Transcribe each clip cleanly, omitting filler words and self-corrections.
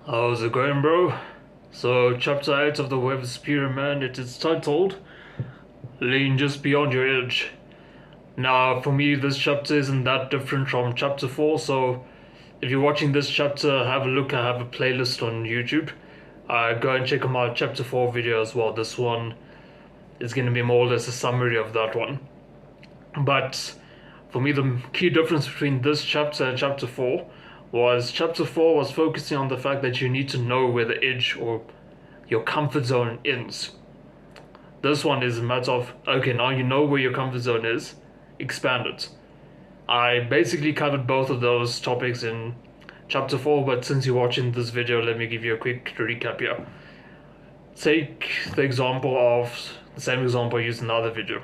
How's it going, bro? So, chapter 8 of the Web of Superior Man, it is titled Lean Just Beyond Your Edge. Now, for me, this chapter isn't that different from chapter 4, so if you're watching this chapter, have a look. I have a playlist on YouTube. Go and check out my chapter 4 video as well. This one is going to be more or less a summary of that one. But for me, the key difference between this chapter and chapter 4 was chapter 4 was focusing on the fact that you need to know where the edge or your comfort zone ends. This one is a matter of, okay, now you know where your comfort zone is, expand it. I basically covered both of those topics in chapter 4, but since you're watching this video, let me give you a quick recap here. Take the example of, the same example I used in another video,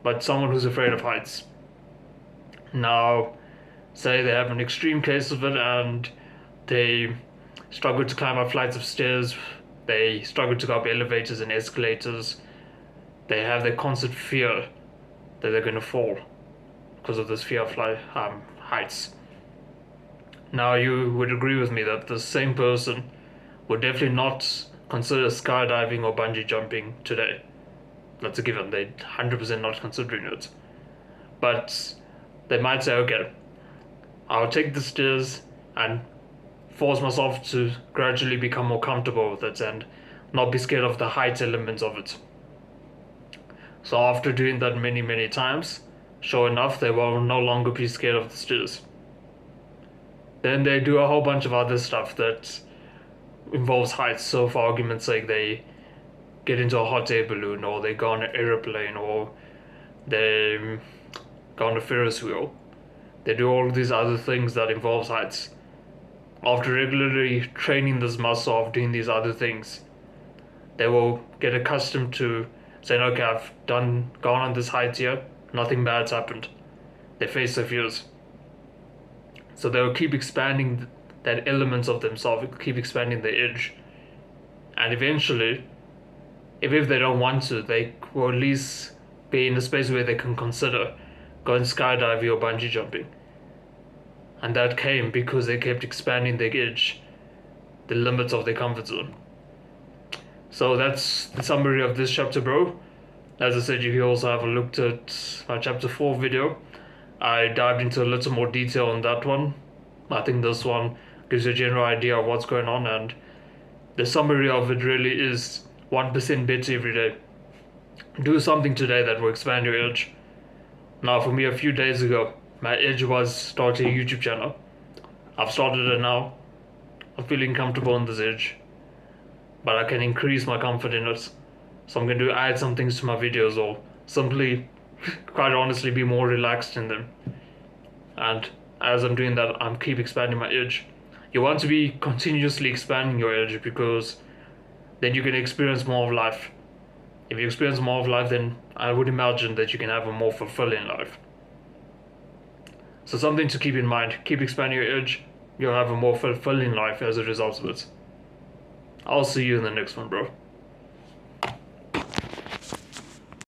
but someone who's afraid of heights. Now, say they have an extreme case of it and they struggle to climb up flights of stairs, they struggle to go up elevators and escalators, they have their constant fear that they're going to fall because of this fear of heights. Now, you would agree with me that the same person would definitely not consider skydiving or bungee jumping today. That's a given. They're 100% not considering it. But they might say, okay, I'll take the stairs and force myself to gradually become more comfortable with it and not be scared of the height elements of it. So after doing that many times, sure enough, they will no longer be scared of the stairs. Then they do a whole bunch of other stuff that involves heights. So for argument's sake, they get into a hot air balloon, or they go on an aeroplane, or they go on a Ferris wheel. They do all of these other things that involves heights. After regularly training this muscle of doing these other things, they will get accustomed to saying, okay, I've gone on this height here, nothing bad's happened. They face their fears. So they will keep expanding that elements of themselves, keep expanding the edge. And eventually, if they don't want to, they will at least be in a space where they can consider going skydiving or bungee jumping. And that came because they kept expanding their edge, the limits of their comfort zone. So that's the summary of this chapter, bro. As I said, you can also have a look at my chapter 4 video. I dived into a little more detail on that one. I think this one gives you a general idea of what's going on, and the summary of it really is 1% better every day. Do something today that will expand your edge. Now, for me, a few days ago, my edge was starting a YouTube channel. I've started it now. I'm feeling comfortable on this edge, but I can increase my comfort in it. So I'm going to add some things to my videos, or simply, quite honestly, be more relaxed in them. And as I'm doing that, I'm keep expanding my edge. You want to be continuously expanding your edge, because then you can experience more of life. If you experience more of life, then I would imagine that you can have a more fulfilling life. So something to keep in mind. Keep expanding your edge. You'll have a more fulfilling life as a result of it. I'll see you in the next one, bro.